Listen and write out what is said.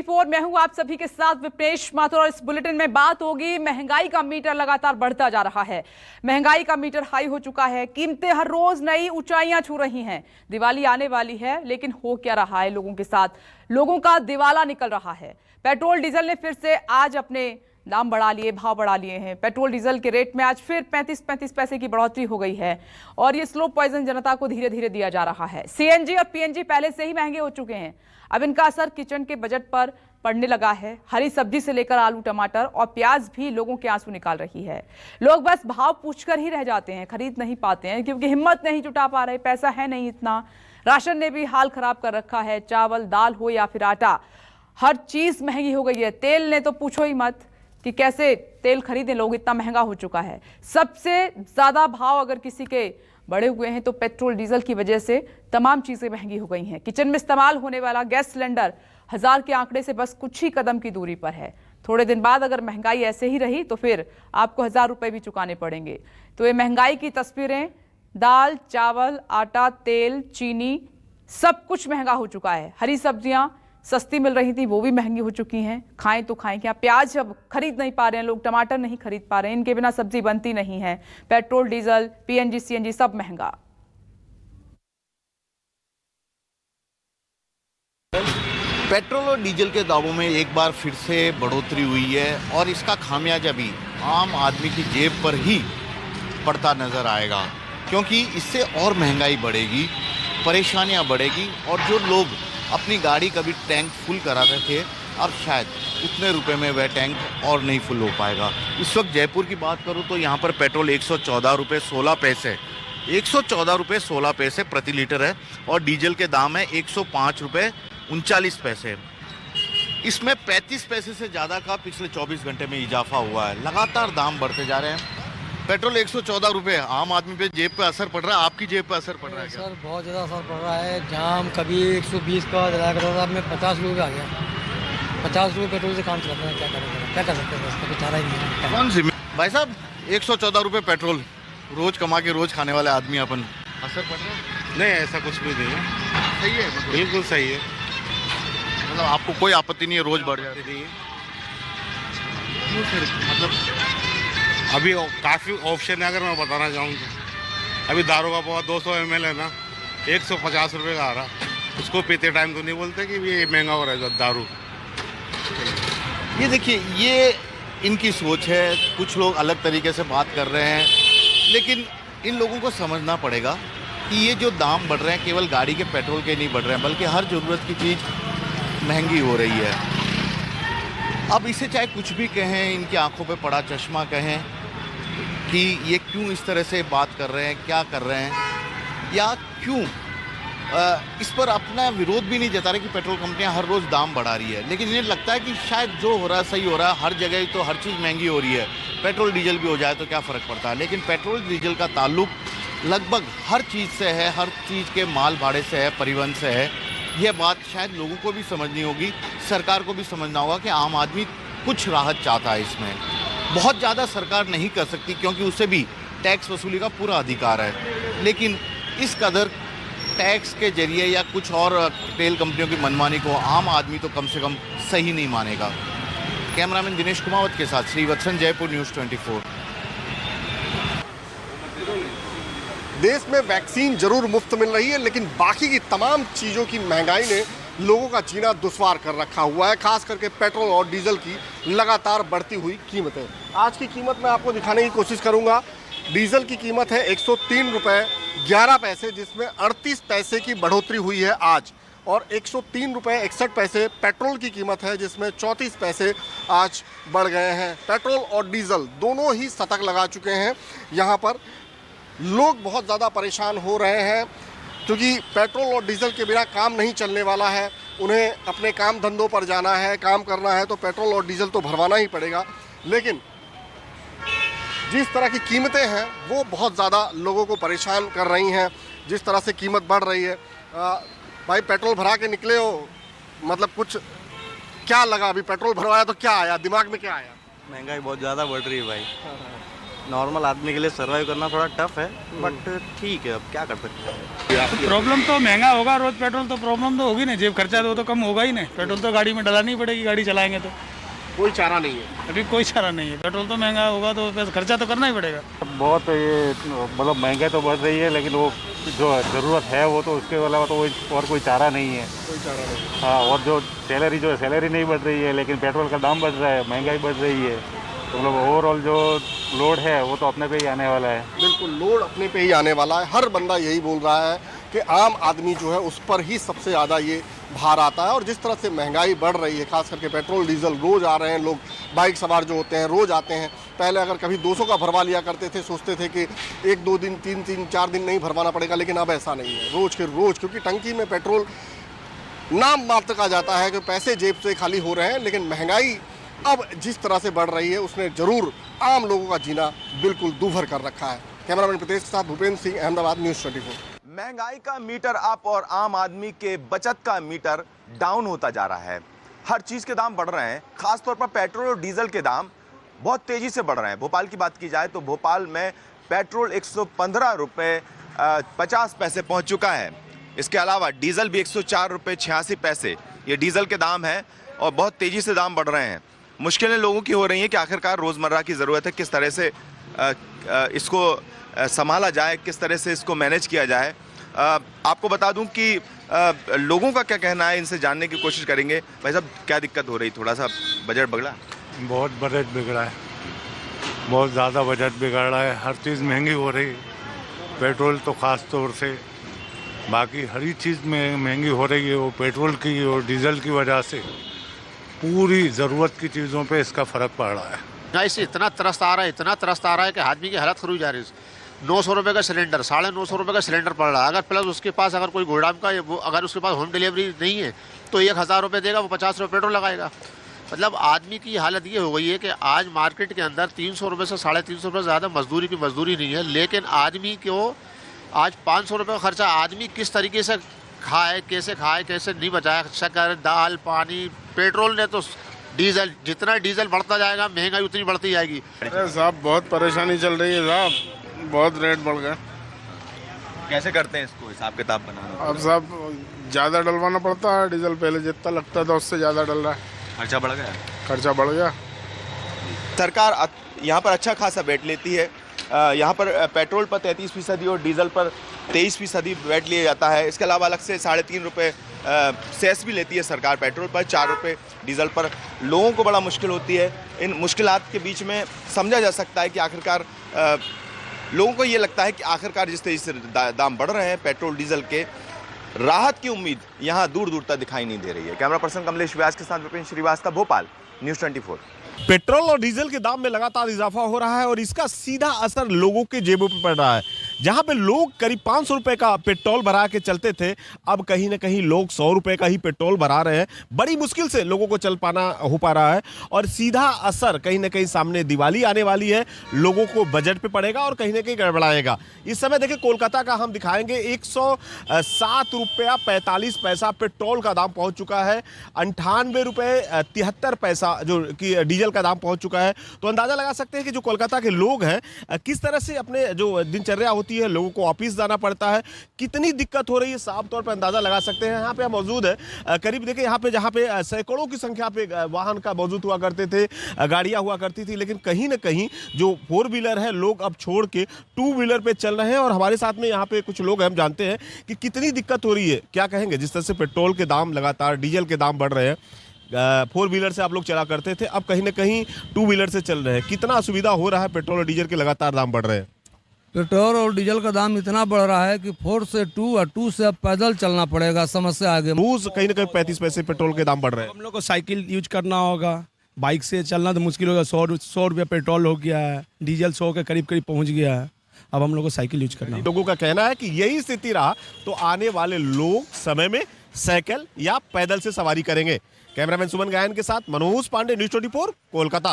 24 मैं हूं आप सभी के साथ विपेश माथुर और इस बुलेटिन में बात होगी महंगाई का मीटर लगातार बढ़ता जा रहा है। महंगाई का मीटर हाई हो चुका है, कीमतें हर रोज नई ऊंचाइयां छू रही हैं। दिवाली आने वाली है, लेकिन हो क्या रहा है लोगों के साथ? लोगों का दिवाला निकल रहा है। पेट्रोल डीजल ने फिर से आज अपने दाम बढ़ा लिए, भाव बढ़ा लिए हैं। पेट्रोल डीजल के रेट में आज फिर 35 पैसे की बढ़ोतरी हो गई है और ये स्लो पॉइजन जनता को धीरे धीरे दिया जा रहा है। सीएनजी और पीएनजी पहले से ही महंगे हो चुके हैं, अब इनका असर किचन के बजट पर पड़ने लगा है। हरी सब्जी से लेकर आलू, टमाटर और प्याज भी लोगों के आंसू निकाल रही है। लोग बस भाव पूछकर ही रह जाते हैं, खरीद नहीं पाते हैं क्योंकि हिम्मत नहीं जुटा पा रहे, पैसा है नहीं इतना। राशन ने भी हाल खराब कर रखा है, चावल, दाल हो या फिर आटा, हर चीज महंगी हो गई है। तेल ने तो पूछो ही मत कि कैसे तेल खरीदें लोग, इतना महंगा हो चुका है। सबसे ज्यादा भाव अगर किसी के बढ़े हुए हैं तो पेट्रोल डीजल की वजह से तमाम चीजें महंगी हो गई हैं। किचन में इस्तेमाल होने वाला गैस सिलेंडर 1000 के आंकड़े से बस कुछ ही कदम की दूरी पर है। थोड़े दिन बाद अगर महंगाई ऐसे ही रही तो फिर आपको 1000 रुपए भी चुकाने पड़ेंगे। तो ये महंगाई की तस्वीरें, दाल, चावल, आटा, तेल, चीनी, सब कुछ महंगा हो चुका है। हरी सब्जियां सस्ती मिल रही थी, वो भी महंगी हो चुकी हैं। खाएं तो खाएं क्या? प्याज अब खरीद नहीं पा रहे हैं लोग, टमाटर नहीं खरीद पा रहे हैं, इनके बिना सब्जी बनती नहीं है। पेट्रोल, डीजल, पीएनजी, सीएनजी सब महंगा। पेट्रोल और डीजल के दामों में एक बार फिर से बढ़ोतरी हुई है और इसका खामियाजा भी आम आदमी की जेब पर ही पड़ता नजर आएगा, क्योंकि इससे और महंगाई बढ़ेगी, परेशानियां बढ़ेगी और जो लोग अपनी गाड़ी कभी टैंक फुल कराते थे अब शायद उतने रुपए में वह टैंक और नहीं फुल हो पाएगा। इस वक्त जयपुर की बात करूं तो यहाँ पर पेट्रोल 114 रुपये 16 पैसे 114 रुपये 16 पैसे प्रति लीटर है और डीजल के दाम है 105 रुपये 39 पैसे। इसमें 35 पैसे से ज़्यादा का पिछले 24 घंटे में इजाफा हुआ है। लगातार दाम बढ़ते जा रहे हैं। पेट्रोल 114 रुपये, आम आदमी पे जेब पे असर पड़ रहा है? आपकी जेब पे असर पड़ रहा है क्या? सर बहुत ज़्यादा असर पड़ रहा है। जाम कभी 120 का दिलाया करता था, अब में 50 रुपये आ गया। 50 रुपये पेट्रोल से काम चलाते हैं, क्या करेंगे, क्या कर सकते हैं? इसका कुछ चारा ही नहीं है। कौन सी भाई साहब 114 रुपये पेट्रोल, रोज कमा के रोज खाने वाले आदमी अपन, असर पड़ रहा है? नहीं, ऐसा कुछ भी नहीं है। सही है, मतलब बिल्कुल सही है। मतलब आपको कोई आपत्ति नहीं है रोज बढ़ जाती नहीं है। मतलब अभी काफ़ी ऑप्शन है, अगर मैं बताना चाहूँ तो अभी दारू का पवा 200 ml है ना, 150 रुपये का आ रहा। उसको पीते टाइम तो नहीं बोलते कि ये महंगा हो रहा है दारू। ये देखिए, ये इनकी सोच है। कुछ लोग अलग तरीके से बात कर रहे हैं, लेकिन इन लोगों को समझना पड़ेगा कि ये जो दाम बढ़ रहे हैं केवल गाड़ी के पेट्रोल के नहीं बढ़ रहे हैं, बल्कि हर ज़रूरत की चीज़ महंगी हो रही है। अब इसे चाहे कुछ भी कहें, इनकी आंखों पे पड़ा चश्मा कहें कि ये क्यों इस तरह से बात कर रहे हैं, क्या कर रहे हैं, या क्यों इस पर अपना विरोध भी नहीं जता रहे कि पेट्रोल कंपनियां हर रोज़ दाम बढ़ा रही है। लेकिन इन्हें लगता है कि शायद जो हो रहा है सही हो रहा है, हर जगह तो हर चीज़ महंगी हो रही है, पेट्रोल डीजल भी हो जाए तो क्या फ़र्क पड़ता है। लेकिन पेट्रोल डीजल का ताल्लुक लगभग हर चीज़ से है, हर चीज़ के माल भाड़े से है, परिवहन से है। यह बात शायद लोगों को भी समझनी होगी, सरकार को भी समझना होगा कि आम आदमी कुछ राहत चाहता है। इसमें बहुत ज़्यादा सरकार नहीं कर सकती क्योंकि उसे भी टैक्स वसूली का पूरा अधिकार है, लेकिन इस कदर टैक्स के जरिए या कुछ और तेल कंपनियों की मनमानी को आम आदमी तो कम से कम सही नहीं मानेगा। कैमरामैन दिनेश कुमावत के साथ श्रीवत्सन, जयपुर न्यूज़ 24। देश में वैक्सीन जरूर मुफ्त मिल रही है, लेकिन बाकी की तमाम चीज़ों की महंगाई ने लोगों का जीना दुश्वार कर रखा हुआ है। खास करके पेट्रोल और डीजल की लगातार बढ़ती हुई कीमतें। आज की कीमत मैं आपको दिखाने की कोशिश करूंगा। डीजल की कीमत है 103 रुपये 11 पैसे, जिसमें 38 पैसे की बढ़ोतरी हुई है आज, और 103 रुपये 61 पैसे पेट्रोल की कीमत है, जिसमें 34 पैसे आज बढ़ गए हैं। पेट्रोल और डीजल दोनों ही शतक लगा चुके हैं। यहाँ पर लोग बहुत ज़्यादा परेशान हो रहे हैं क्योंकि पेट्रोल और डीजल के बिना काम नहीं चलने वाला है। उन्हें अपने काम धंधों पर जाना है, काम करना है, तो पेट्रोल और डीजल तो भरवाना ही पड़ेगा। लेकिन जिस तरह की कीमतें हैं वो बहुत ज़्यादा लोगों को परेशान कर रही हैं। जिस तरह से कीमत बढ़ रही है, भाई पेट्रोल भरा के निकले हो, मतलब कुछ क्या लगा? अभी पेट्रोल भरवाया तो क्या आया, दिमाग में क्या आया? महंगाई बहुत ज़्यादा बढ़ रही है भाई। नॉर्मल आदमी के लिए सर्वाइव करना थोड़ा टफ है, बट ठीक है, अब क्या कर सकते हैं। प्रॉब्लम तो महंगा होगा रोज पेट्रोल, तो प्रॉब्लम तो होगी ना, जेब खर्चा तो कम होगा ही नहीं। पेट्रोल तो गाड़ी में डलानी पड़ेगी, गाड़ी चलाएंगे तो कोई चारा नहीं है। अभी कोई चारा नहीं है। पेट्रोल तो महंगा होगा तो पैसा खर्चा तो करना ही पड़ेगा। बहुत ये मतलब महंगाई तो बढ़ रही है, लेकिन वो जो ज़रूरत है वो तो उसके अलावा तो और कोई चारा नहीं है। कोई चारा नहीं। हाँ, और जो सैलरी नहीं बढ़ रही है, लेकिन पेट्रोल का दाम बढ़ रहा है, महंगाई बढ़ रही है, तो मतलब ओवरऑल जो लोड है वो तो अपने पे ही आने वाला है। बिल्कुल, लोड अपने पे ही आने वाला है। हर बंदा यही बोल रहा है कि आम आदमी जो है उस पर ही सबसे ज़्यादा ये भार आता है। और जिस तरह से महंगाई बढ़ रही है, खास करके पेट्रोल डीजल, रोज़ आ रहे हैं लोग, बाइक सवार जो होते हैं रोज़ आते हैं। पहले अगर कभी 200 का भरवा लिया करते थे, सोचते थे कि 1-2 दिन 3-4 दिन नहीं भरवाना पड़ेगा, लेकिन अब ऐसा नहीं है। रोज़ के रोज़, क्योंकि टंकी में पेट्रोल नाम मात्र का जाता है कि पैसे जेब से खाली हो रहे हैं, लेकिन महंगाई अब जिस तरह से बढ़ रही है उसने जरूर आम लोगों का जीना बिल्कुल दूभर कर रखा है। कैमरामैन प्रदेश के साथ भूपेंद्र सिंह, अहमदाबाद, न्यूज़ 24। महंगाई का मीटर अप और आम आदमी के बचत का मीटर डाउन होता जा रहा है। हर चीज के दाम बढ़ रहे हैं, खासतौर पर पेट्रोल और डीजल के दाम बहुत तेजी से बढ़ रहे हैं। भोपाल की बात की जाए तो भोपाल में पेट्रोल 115 रुपये 50 पैसे पहुंच चुका है। इसके अलावा डीजल भी 104 रुपये 86 पैसे, ये डीजल के दाम हैं और बहुत तेजी से दाम बढ़ रहे हैं। मुश्किलें लोगों की हो रही हैं कि आखिरकार रोज़मर्रा की ज़रूरत है, किस तरह से इसको संभाला जाए, किस तरह से इसको मैनेज किया जाए। आपको बता दूं कि लोगों का क्या कहना है, इनसे जानने की कोशिश करेंगे। भाई साहब, क्या दिक्कत हो रही? थोड़ा सा बजट बिगड़ा? बहुत बजट बिगड़ा है, बहुत ज़्यादा बजट बिगड़ रहा है। हर चीज़ महंगी हो रही, पेट्रोल तो ख़ास तौर से, बाकी हर ही चीज़ में महंगी हो रही है। वो पेट्रोल की और डीजल की वजह से पूरी ज़रूरत की चीज़ों पे इसका फ़र्क पड़ रहा है। महंगाई से इतना त्रस्त आ रहा है कि आदमी की हालत खराब जा रही है। 900 रुपये का सिलेंडर, 950 रुपये का सिलेंडर पड़ रहा है। अगर प्लस उसके पास अगर कोई गोदाम का वो अगर उसके पास होम डिलीवरी नहीं है तो 1000 रुपये देगा, वो 50 रुपये पेट्रोल लगाएगा। मतलब आदमी की हालत ये हो गई है कि आज मार्केट के अंदर 300 रुपये से 350 रुपये ज़्यादा मजदूरी की मजदूरी नहीं है, लेकिन आदमी को आज 500 रुपये का खर्चा आदमी किस तरीके से खाए, कैसे नहीं बचाए। शक्कर, दाल, पानी, पेट्रोल ने तो डीजल, जितना डीजल बढ़ता जाएगा महंगाई उतनी बढ़ती जाएगी। अरे साहब, बहुत परेशानी चल रही है साहब, बहुत रेट बढ़ गया। कैसे करते हैं इसको हिसाब किताब बनाना? अब साहब ज़्यादा डलवाना पड़ता है डीजल, पहले जितना लगता था उससे ज़्यादा डल रहा है। खर्चा बढ़ गया? खर्चा बढ़ गया। सरकार यहाँ पर अच्छा खासा वैट लेती है। यहाँ पर पेट्रोल पर 33% और डीजल पर 23% वैट लिया जाता है। इसके अलावा अलग से 3.5 रुपये सेस भी लेती है सरकार पेट्रोल पर, 4 रुपये डीजल पर। लोगों को बड़ा मुश्किल होती है। इन मुश्किलात के बीच में समझा जा सकता है कि आखिरकार लोगों को ये लगता है कि आखिरकार जिस तेजी से दाम बढ़ रहे हैं पेट्रोल डीजल के, राहत की उम्मीद यहाँ दूर दूर तक दिखाई नहीं दे रही है। कैमरा पर्सन कमलेश व्यास के साथ विपिन श्रीवास्तव, भोपाल, न्यूज़ 24। पेट्रोल और डीजल के दाम में लगातार इजाफा हो रहा है और इसका सीधा असर लोगों के जेबों पर पड़ रहा है। जहां पे लोग करीब 500 रुपए का पेट्रोल भरा के चलते थे, अब कहीं ना कहीं लोग 100 रुपए का ही पेट्रोल भरा रहे हैं। बड़ी मुश्किल से लोगों को चल पाना हो पा रहा है और सीधा असर कहीं ना कहीं सामने दिवाली आने वाली है, लोगों को बजट पे पड़ेगा और कहीं ना कहीं गड़बड़ाएगा। इस समय देखिए कोलकाता का हम दिखाएंगे, 107 रुपया 45 पैसा पेट्रोल का दाम पहुंच चुका है, 98 रुपये 73 पैसा जो कि डीजल का दाम पहुंच चुका है। तो अंदाजा लगा सकते हैं कि जो कोलकाता के लोग हैं किस तरह से अपने जो दिनचर्या होती है, लोगों को ऑफिस जाना पड़ता है, कितनी दिक्कत हो रही है, साफ तौर पर अंदाजा लगा सकते हैं। यहाँ पे हम मौजूद है करीब देखिए यहाँ पे जहाँ पे सैकड़ों की संख्या पे वाहन का मौजूद हुआ करते थे, गाड़ियाँ हुआ करती थी, लेकिन कहीं ना कहीं जो 4 व्हीलर है लोग अब छोड़ के 2 व्हीलर पे चल रहे हैं। और हमारे साथ में यहाँ पे कुछ लोग हम जानते हैं कि कितनी दिक्कत हो रही है। क्या कहेंगे, जिस तरह से पेट्रोल के दाम लगातार, डीजल के दाम बढ़ रहे हैं, 4 व्हीलर से आप लोग चला करते थे, अब कहीं ना कहीं 2 व्हीलर से चल रहे हैं, कितना असुविधा हो रहा है? पेट्रोल और डीजल के लगातार दाम बढ़ रहे हैं। पेट्रोल और डीजल का दाम इतना बढ़ रहा है कि 4 से 2 और 2 से अब पैदल चलना पड़ेगा, समस्या आगे। रोज कहीं ना कहीं 35 पैसे पेट्रोल के दाम बढ़ रहे हैं। हम लोग को साइकिल यूज करना होगा, बाइक से चलना तो मुश्किल होगा। 100 रुपये पेट्रोल हो गया है, डीजल 100 के करीब पहुंच गया है। अब हम लोग को साइकिल यूज करना। लोगों का कहना है कि यही स्थिति रहा तो आने वाले लोग समय में साइकिल या पैदल से सवारी करेंगे। कैमरामैन सुमन गायन के साथ मनोज पांडे, न्यूज़ 24, कोलकाता।